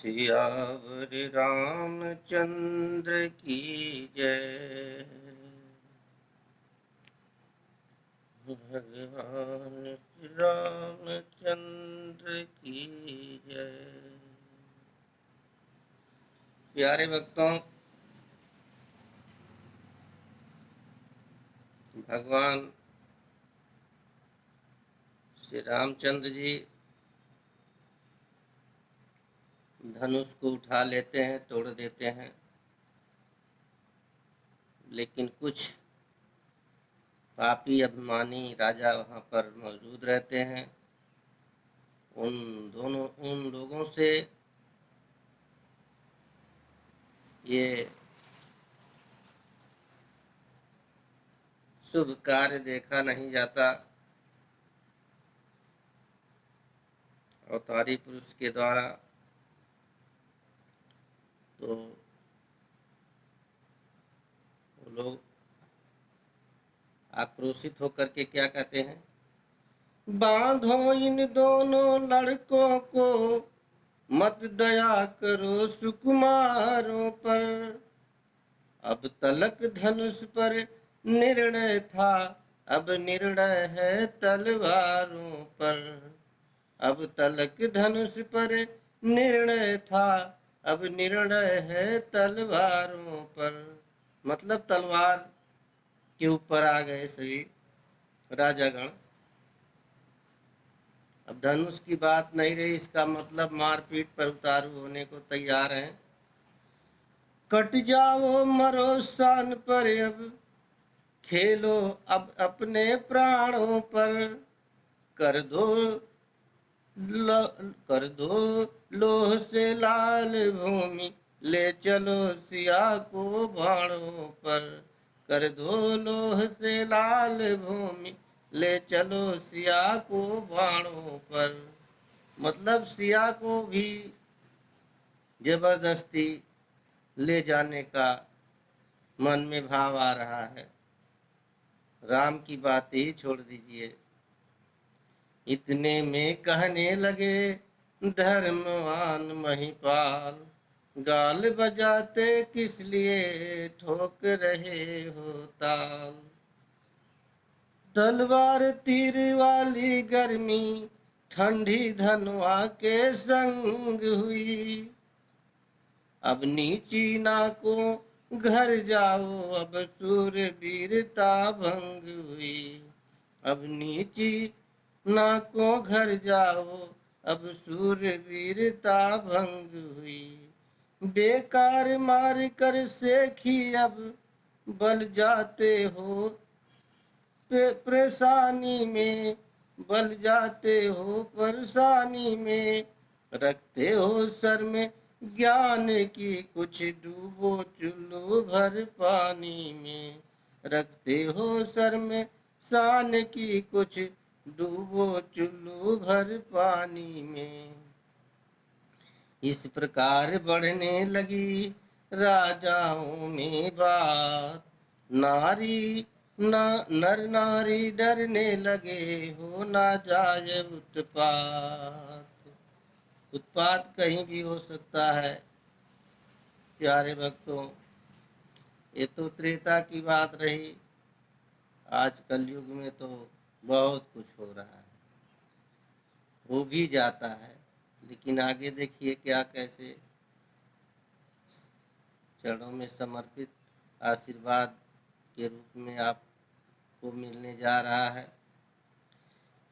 सियावर रामचंद्र की जय। भगवान रामचंद्र की जय। प्यारे भक्तों, भगवान श्री रामचंद्र जी धनुष को उठा लेते हैं, तोड़ देते हैं, लेकिन कुछ पापी अभिमानी राजा वहाँ पर मौजूद रहते हैं। उन लोगों से ये शुभ कार्य देखा नहीं जाता। अवतारी पुरुष के द्वारा तो वो लोग आक्रोशित होकर के क्या कहते हैं, बांधो इन दोनों लड़कों को, मत दया करो सुकुमारों पर। अब तलक धनुष पर निर्णय था, अब निर्णय है तलवारों पर। अब तलक धनुष पर निर्णय था, अब निर्णय है तलवारों पर। मतलब तलवार के ऊपर आ गए सभी राजागण। अब धनुष की बात नहीं रही, इसका मतलब मारपीट पर उतारू होने को तैयार हैं। कट जाओ मरो शान पर, अब खेलो अब अपने प्राणों पर। कर दो लोह से लाल भूमि, ले चलो सिया को बाणों पर। कर दो लोह से लाल भूमि, ले चलो सिया को बाणों पर। मतलब सिया को भी जबरदस्ती ले जाने का मन में भाव आ रहा है। राम की बात ही छोड़ दीजिए। इतने में कहने लगे धर्मवान महिपाल, गाल बजाते किस लिए ठोक रहे हो ताल। तलवार तीर वाली गर्मी ठंडी धनुआ के संग हुई। अब नीची नाकों घर जाओ, अब सूरवीरता भंग हुई। अब नीची नाकों घर जाओ, अब सूरवीरता भंग हुई। बेकार मार कर सेखी, अब बल जाते हो परेशानी में, बल जाते हो परेशानी में। रखते हो सर में ज्ञान की कुछ, डूबो चुल्लू भर पानी में। रखते हो सर में शान की कुछ, डूबो चुल्लू भर पानी में। इस प्रकार बढ़ने लगी राजाओं में बात, नारी नर नारी डरने लगे हो ना जाए उत्पात। उत्पात कहीं भी हो सकता है। प्यारे भक्तों, ये तो त्रेता की बात रही। आज कलयुग में तो बहुत कुछ हो रहा है, हो भी जाता है, लेकिन आगे देखिए क्या कैसे चरणों में समर्पित आशीर्वाद के रूप में आपको मिलने जा रहा है।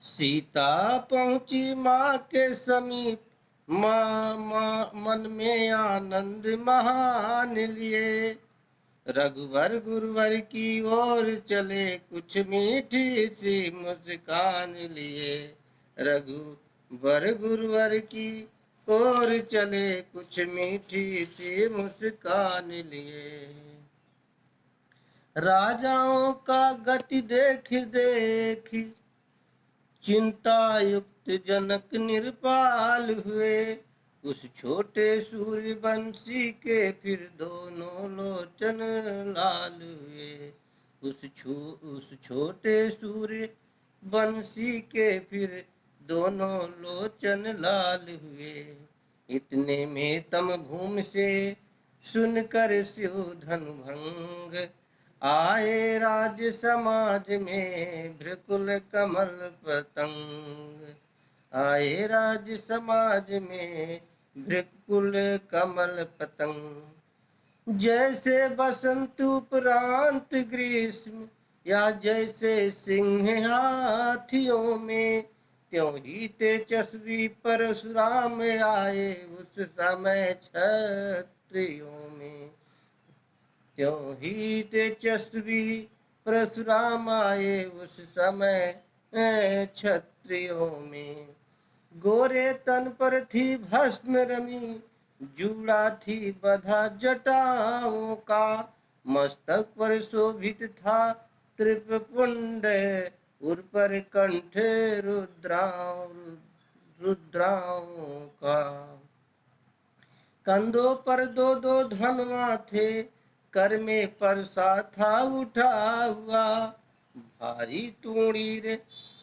सीता पहुंची माँ के समीप, माँ मन में आनंद महान लिए। रघुवर गुरुवर की ओर चले, कुछ मीठी सी मुस्कान लिए। रघुवर गुरुवर की ओर चले, कुछ मीठी सी मुस्कान लिए। राजाओं का गति देख देख चिंता युक्त जनक निर्पाल हुए। उस छोटे सूर्यवंशी के फिर दोनों लोचन लाल हुए। उस छोटे सूर्यवंशी के फिर दोनों लोचन लाल हुए। इतने में तम भूमि से सुनकर शिव धनु भंग, आए राज समाज में भृकुल कमल पतंग। आए राज समाज में भृकुल कमल पतंग। जैसे बसंत उपरांत ग्रीष्म, या जैसे सिंह हाथियों में, त्यों ही तेजस्वी परशुराम आए उस समय क्षत्रियों में। त्यों ही तेजस्वी परशुराम आए उस समय क्षत्रियों में। गोरे तन पर थी भस्म रमी, जूड़ा थी बधा जटाओं का, मस्तक पर शोभित था त्रिपुंड, उर पर कंठ रुद्राओं का। कंधों पर दो दो धनुआ थे, कर में परसा था उठा हुआ, भारी तूणीर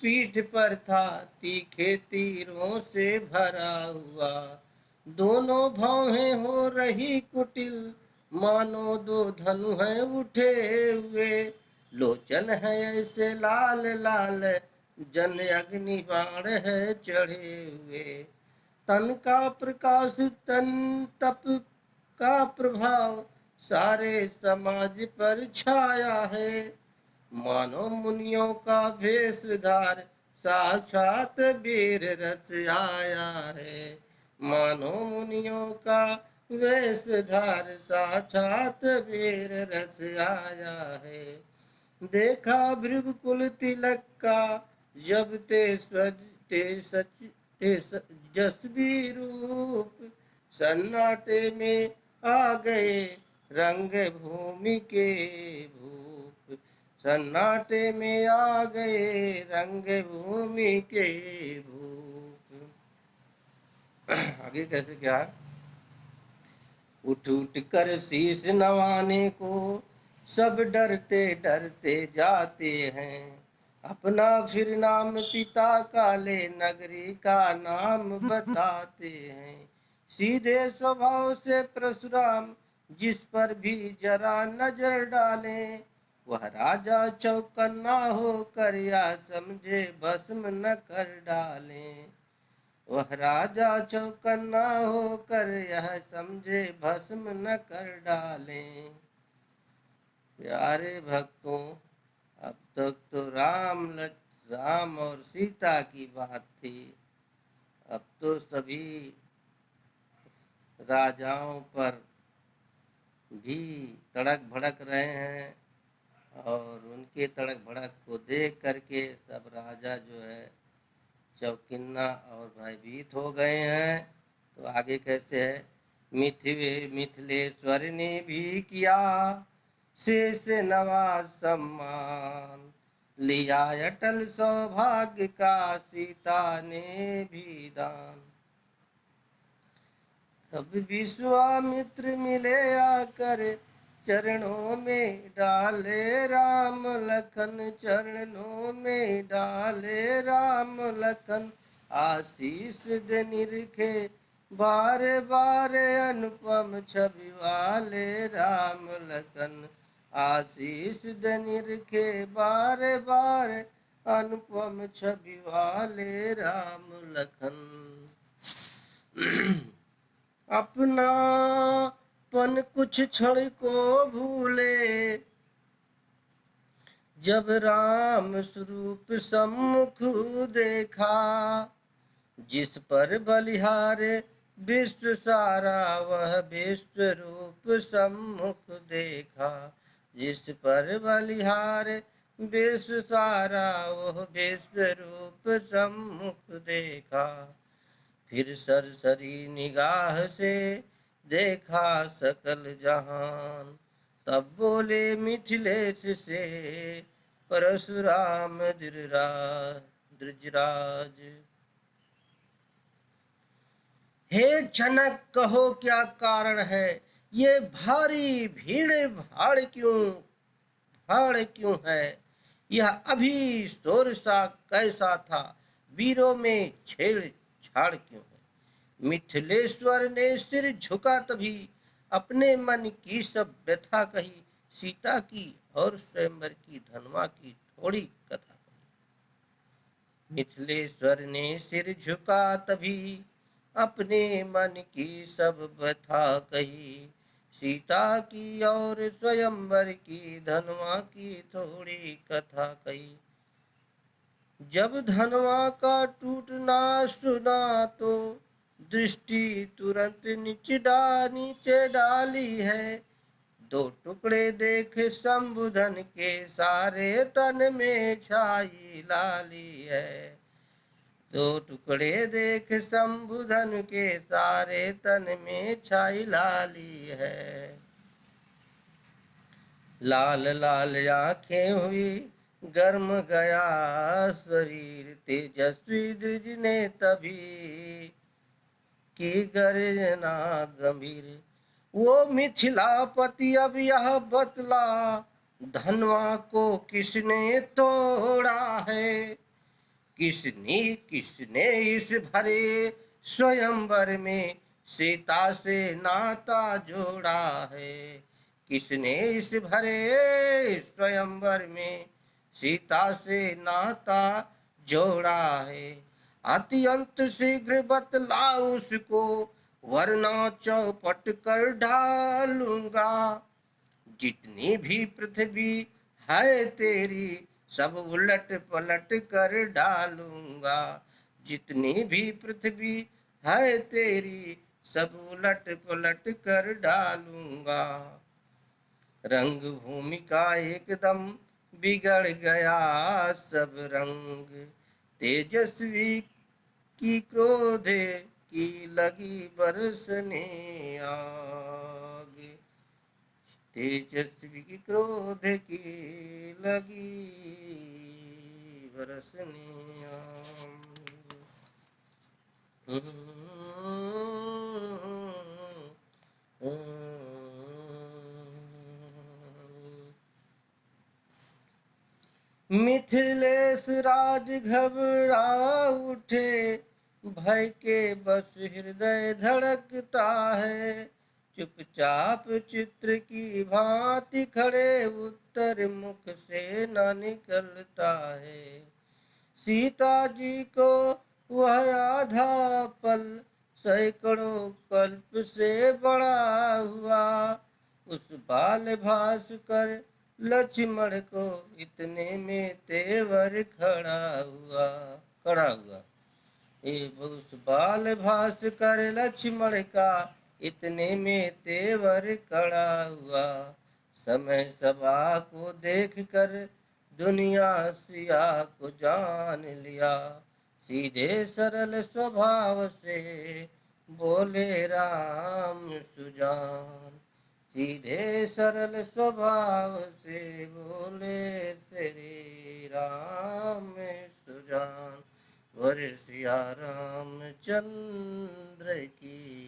पीठ पर था तीखे तीरों से भरा हुआ। दोनों भौहें हो रही कुटिल, मानो दो धनु हैं उठे हुए। लोचन है ऐसे लाल लाल, जन अग्नि बाण है चढ़े हुए। तन का प्रकाश तन तप का प्रभाव सारे समाज पर छाया है। मानो मुनियों का वेशधार साक्षात वीर रस आया है। मानो मुनियों का वेशधार साक्षात वीर रस आया है। देखा भृगुकुल तिलक का जब ते जसवी रूप, सन्नाटे में आ गए रंग भूमि के भूप। सन्नाटे में आ गए रंग भूमि के भूप। आगे कैसे क्या? उठ उठ कर शीश नवाने को सब डरते डरते जाते हैं। अपना फिर नाम पिता काले नगरी का नाम बताते हैं। सीधे स्वभाव से परशुराम जिस पर भी जरा नजर डाले, वह राजा चौकन्ना होकर या समझे भस्म न कर डाले। वह राजा चौकन्ना होकर यह समझे भस्म न कर डाले। प्यारे भक्तों, अब तक तो राम और सीता की बात थी। अब तो सभी राजाओं पर भी तड़क भड़क रहे हैं, और उनके तड़क भड़क को देख करके सब राजा जो है चौकिन्ना और भयभीत हो गए हैं। तो आगे कैसे है? मिथिलेश्वर ने भी किया शेष नवाज सम्मान, लिया अटल सौभाग्य का सीता ने भी दान। तब विश्वामित्र मिले आकर चरणों में डाले राम लखन, चरणों में डाले राम लखन। आशीष दे निरखे बारे बारे अनुपम छवि वाले राम लखन। आशीष दे निरखे बारे बारे अनुपम छवि वाले राम लखन। अपनापन कुछ क्षण को भूले, जब राम स्वरूप सम्मुख देखा। जिस पर बलिहार विश्व सारा वह विश्व रूप सम्मुख देखा। जिस पर बलिहार विश्व सारा वह विश्व रूप सम्मुख देखा। फिर सरसरी निगाह से देखा सकल जहान, तब बोले मिथिलेश से परशुराम द्विजराज। हे जनक, कहो क्या कारण है? ये भारी भीड़ भाड़ क्यों है? यह अभी शोर सा कैसा था? वीरों में छेड़छाड़ क्यों है? मिथिलेश्वर ने सिर झुका तभी, अपने मन की सब व्यथा कही। सीता की और स्वयंवर की, धनवा की थोड़ी कथा कही। मिथिलेश्वर ने सिर झुका तभी, अपने मन की सब व्यथा कही। सीता की और स्वयंवर की, धनवा की थोड़ी कथा कही। जब धनवा का टूटना सुना तो, दृष्टि तुरंत नीचे डाली है। दो टुकड़े देख शंभुधन के, सारे तन में छाई लाली है। दो टुकड़े देख शंभुधन के, सारे तन में छाई लाली है। लाल लाल आंखें हुई गर्म गया शरीर, तेजस्वी द्विज ने तभी की गर्जना गंभीर। वो मिथिलापति अब यह बतला, धनवा को किसने तोड़ा है। किसने किसने इस भरे स्वयंवर में, सीता से नाता जोड़ा है। किसने इस भरे स्वयंवर में, सीता से नाता जोड़ा है। अत्यंत शीघ्र बतला उसको, वरना चौपट कर ढालूंगा। जितनी भी पृथ्वी है तेरी, सब उलट पलट कर डालूंगा। जितनी भी पृथ्वी है तेरी, सब उलट पलट कर डालूंगा। रंग भूमि का एकदम बिगड़ गया सब रंग, तेजस्वी की क्रोध की लगी बरसने आग। तेजस्वी की क्रोध की लगी बरसने आग। मिथिलेश राज घबरा उठे, भय के बस हृदय धड़कता है। चुपचाप चित्र की भांति खड़े, उत्तर मुख से न निकलता है। सीता जी को वह आधा पल, सैकड़ों कल्प से बड़ा हुआ। उस बाल भास्कर लक्ष्मण को, इतने में तेवर खड़ा हुआ। उस बाल भास्कर लक्ष्मण का, इतने में तेवर खड़ा हुआ। समय सभा को देख कर, दुनिया सिया को जान लिया। सीधे सरल स्वभाव से बोले राम सुजान। सीधे सरल स्वभाव से बोले श्री राम सुजान। वर सिया रामचंद्र की